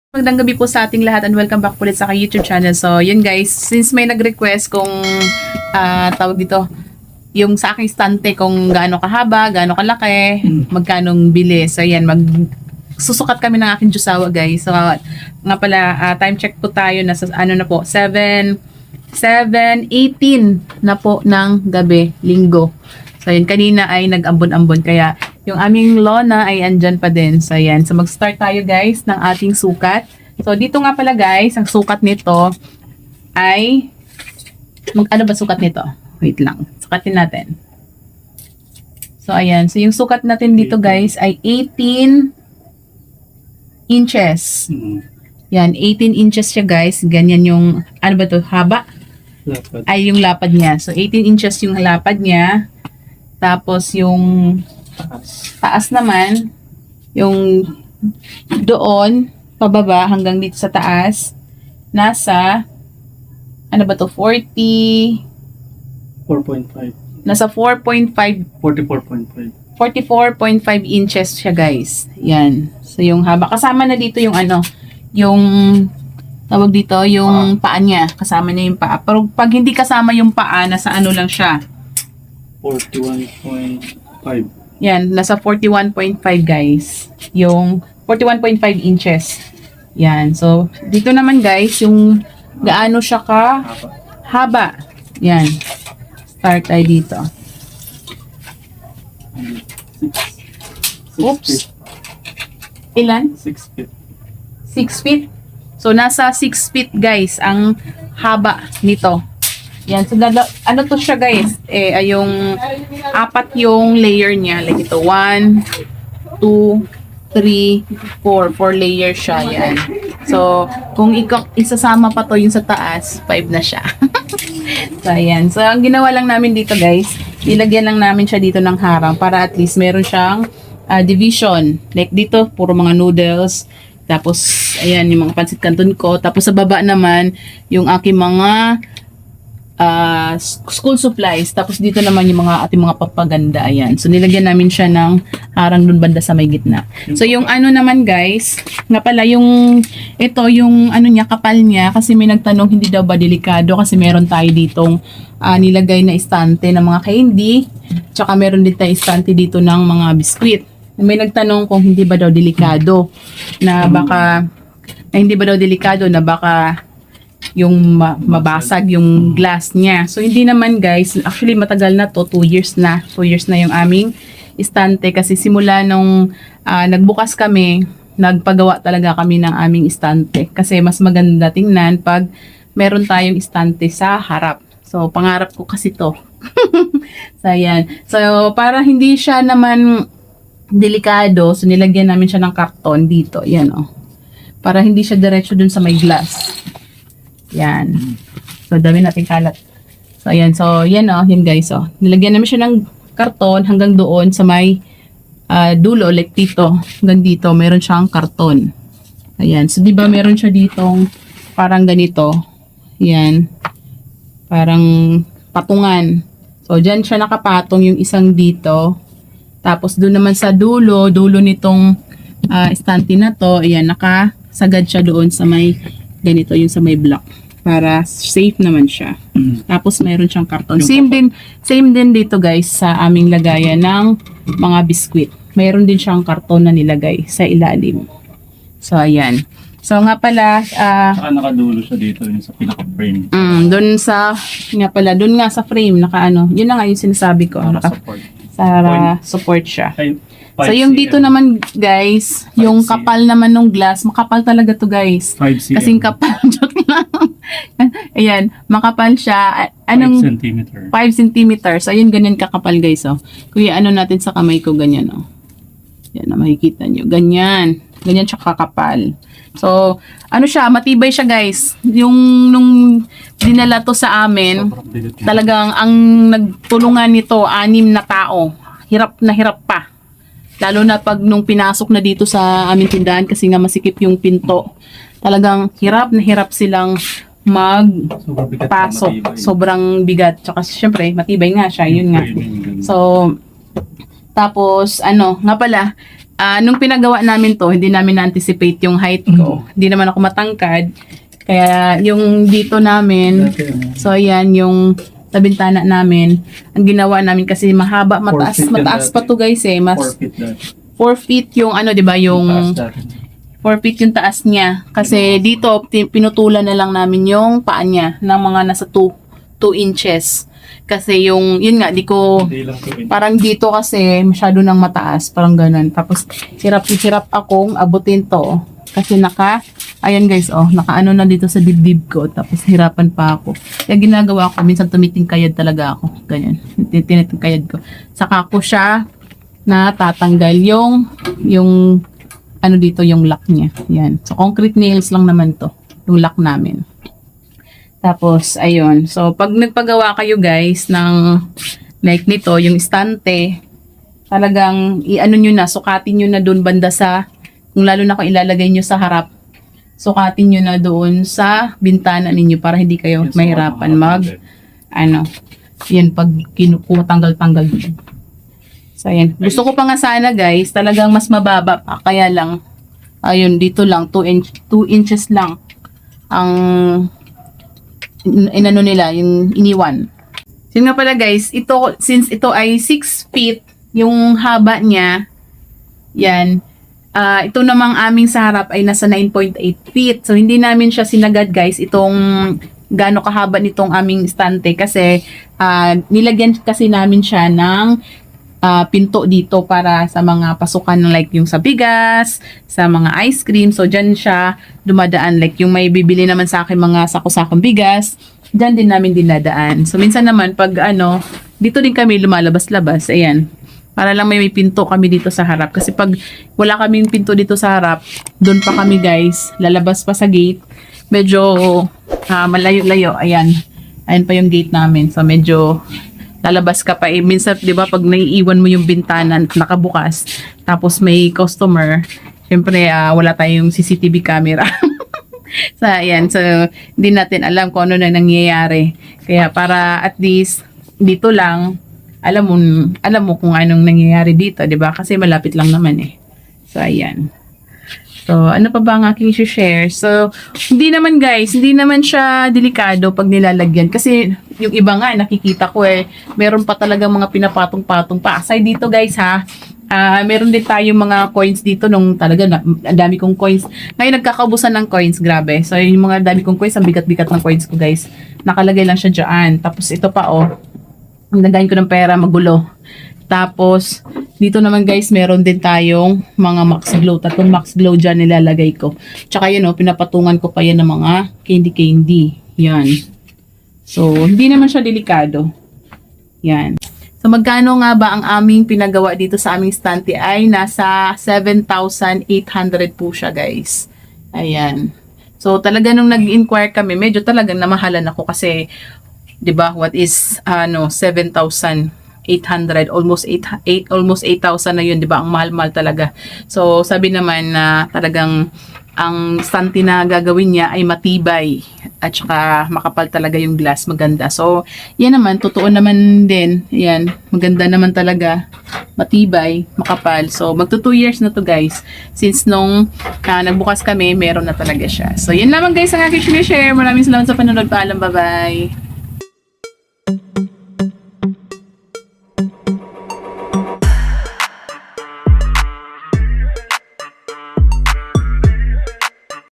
Magandang gabi po sa ating lahat and welcome back ulit sa YouTube channel. So, yun guys, since may nag-request kung tawag dito, yung sa aking stante kung gaano kahaba, gaano kalaki, magkanong bili. So, yan, susukat kami ng aking jusawa guys. So, nga pala, time check po tayo, nasa ano na po, 7:18 na po ng gabi, linggo. So, yun, kanina ay nag-ambon-ambon, kaya yung aming lona ay andyan pa din. So, ayan. So, mag-start tayo, guys, ng ating sukat. So, dito nga pala, guys, ang sukat nito ay... ano ba sukat nito? Wait lang. Sukatin natin. So, ayan. So, yung sukat natin dito, guys, ay 18 inches. Yan, 18 inches siya, guys. Ganyan yung... Ano ba to? Haba? Lapad. Ay, yung lapad niya. So, 18 inches yung lapad niya. Tapos, yung... taas naman, yung doon, pababa hanggang dito sa taas, nasa, ano ba to, 4.5. nasa 4.5, 44.5. 44.5 inches siya guys. Yan. So, yung haba. Kasama na dito yung ano, yung, tawag dito, yung paa niya. Kasama niya yung paa. Pero pag hindi kasama yung paa, nasa ano lang siya. 41.5. Yan, nasa 41.5 guys. Yung 41.5 inches. Yan. So, dito naman guys, yung gaano siya ka haba. Yan. Start tayo dito. Oops. Ilan? 6 feet. 6 feet. So, nasa 6 feet guys, ang haba nito. Yan. So, ano to siya guys? Yung apat yung layer niya. Like ito, 1, 2, 3, 4. 4 layer siya. Yan. So, kung isasama pa to yung sa taas, 5 na siya. So, ayan. So, ang ginawa lang namin dito guys, nilagyan lang namin siya dito ng harang para at least meron siyang division. Like dito, puro mga noodles. Tapos, ayan, yung mga pansit canton ko. Tapos, sa baba naman, yung aking mga school supplies. Tapos dito naman yung mga ating mga papaganda. Ayan. So nilagyan namin siya ng harang dun banda sa may gitna. So yung ano naman guys, nga pala yung ito yung ano niya, kapal niya, kasi may nagtanong hindi daw ba delikado kasi meron tayo ditong nilagay na istante ng mga candy. Tsaka meron din tayo istante dito ng mga biskwit. May nagtanong kung hindi ba daw delikado na baka yung mabasag yung glass niya. So, hindi naman guys. Actually, matagal na to. 2 years na. 2 years na yung aming istante. Kasi simula nung nagbukas kami, nagpagawa talaga kami ng aming istante. Kasi mas maganda tingnan pag meron tayong istante sa harap. So, pangarap ko kasi to. So, ayan. So, para hindi siya naman delikado, so nilagyan namin siya ng karton dito. Yan, oh. Para hindi siya diretso dun sa may glass. Yan. So, dami natin kalat. So, ayan. So, yan o. Yan guys o. Nilagyan namin siya ng karton hanggang doon sa may dulo. Like dito. Hanggang dito. Meron siyang karton. Ayan. So, di ba meron siya ditong parang ganito. Yan. Parang patungan. So, dyan siya nakapatong yung isang dito. Tapos, doon naman sa dulo nitong estante na to. Ayan. Nakasagad siya doon sa may ganito yung sa may block para safe naman siya. Tapos mayroon siyang karton. Same din dito guys sa aming lagayan ng mga biskwit. Mayroon din siyang karton na nilagay sa ilalim. So ayan. So nga pala Saka nakadulo siya dito yung sa pinaka-frame. doon sa frame nakaano. Yun na nga yung sinasabi ko. Support. Support siya. Ay, So yung dito naman guys, yung kapal naman ng glass, makapal talaga to guys. 5 cm. Kasing kapal. Joke lang. Ayan, makapal siya. 5 cm. 5 centimeters. So ayun, ganyan kakapal guys. Oh. Kuya, ano natin sa kamay ko, ganyan. Oh. Yan, makikita nyo. Ganyan. Ganyan siya kakapal. So, ano siya, matibay siya guys. Nung dinala to sa amin, talagang ang nagtulungan nito, 6 na tao. Hirap na hirap pa. Lalo na pag nung pinasok na dito sa aming tindahan kasi nga masikip yung pinto. Talagang hirap na hirap silang magpasok. Sobrang bigat. Tsaka syempre, matibay nga siya. Yun nga. So, tapos, ano, nga pala, nung pinagawa namin to, hindi namin na-anticipate yung height ko. Hindi naman ako matangkad. Kaya yung dito namin, so ayan, yung sa bintana namin, ang ginawa namin kasi mahaba, mataas, 4 feet yan mataas pa dati. to guys eh. 4 feet dati. 4 feet yung ano, di ba, yung Taas dati. 4 feet yung taas niya. Kasi dito, pinutulan na lang namin yung paa niya ng mga nasa 2 inches. Kasi yung, yun nga, di ko, Hindi lang 2 inches. parang dito kasi masyado nang mataas, parang ganun. Tapos, hirap akong abutin to. Kasi ayan guys, nakaano na dito sa dibdib ko. Tapos, hirapan pa ako. Kaya ginagawa ko, minsan tumitingkayad talaga ako. Ganyan, tinitingkayad ko. Saka ko siya natatanggal yung ano dito, yung lock niya. Yan. So, concrete nails lang naman to. Yung lock namin. Tapos, ayun. So, pag nagpagawa kayo guys ng like nito, yung istante, talagang i-ano nyo na, sukatin nyo na doon banda sa, kung lalo na kung ilalagay nyo sa harap, sukatin nyo na doon sa bintana ninyo para hindi kayo Yes, mahirapan mga yan, pag kinukuha, tanggal-tanggal dun. So, ayan. Gusto ko pa nga sana guys, talagang mas mababa pa. Kaya lang, ayun, dito lang, 2 inches lang ang inano nila, yung iniwan. Yun nga pala guys, ito, since ito ay 6 feet, yung haba niya, yan, ito namang aming sa harap ay nasa 9.8 feet. So, hindi namin siya sinagad guys, itong gaano kahaba nitong aming estante kasi nilagyan kasi namin siya ng pinto dito para sa mga pasukan like yung sa bigas, sa mga ice cream. So, dyan siya dumadaan. Like yung may bibili naman sa akin mga sako-sakong bigas, dyan din namin dinadaan. So, minsan naman pag dito din kami lumalabas-labas. Ayan. Para lang may pinto kami dito sa harap. Kasi pag wala kaming pinto dito sa harap, doon pa kami guys, lalabas pa sa gate. Medyo malayo-layo. Ayan. Ayan pa yung gate namin. So, medyo lalabas ka pa minsan 'di ba pag naiiwan mo yung bintana nakabukas tapos may customer, syempre wala tayong CCTV camera. So ayan, so hindi natin alam kung ano na nangyayari. Kaya para at least dito lang alam mo kung anong nangyayari dito, 'di ba? Kasi malapit lang naman eh. So ayan. So, ano pa ba ang aking share? So, hindi naman guys, hindi naman siya delikado pag nilalagyan. Kasi, yung iba nga, nakikita ko meron pa talaga mga pinapatong-patong pa. Aside dito guys ha, meron din tayong mga coins dito nung talaga, ang dami kong coins. Ngayon, nagkakaubusan ng coins, grabe. So, yung mga dami kong coins, ang bigat-bigat ng coins ko guys. Nakalagay lang siya dyan. Tapos, ito pa ang nagayin ko ng pera, magulo. Tapos, dito naman guys, meron din tayong mga Max Glow. Tatlong Max Glow dyan nilalagay ko. Tsaka yun pinapatungan ko pa yan ng mga candy. Yan. So, hindi naman siya delikado. Yan. So, magkano nga ba ang aming pinagawa dito sa aming stante ay nasa 7,800 po siya guys. Ayan. So, talaga nung nag-inquire kami, medyo talagang namahalan ako kasi, 'di ba, what is 7,800, almost 8,000 na yun, 'di ba? Ang mahal-mahal talaga. So, sabi naman na talagang ang stante na gagawin niya ay matibay at saka makapal talaga yung glass, maganda. So, yan naman, totoo naman din. Yan, maganda naman talaga. Matibay, makapal. So, magto 2 years na to guys. Since nung nagbukas kami, meron na talaga siya. So, yan lamang guys ang aking share. Maraming salamat sa panonood. Paalam, bye-bye.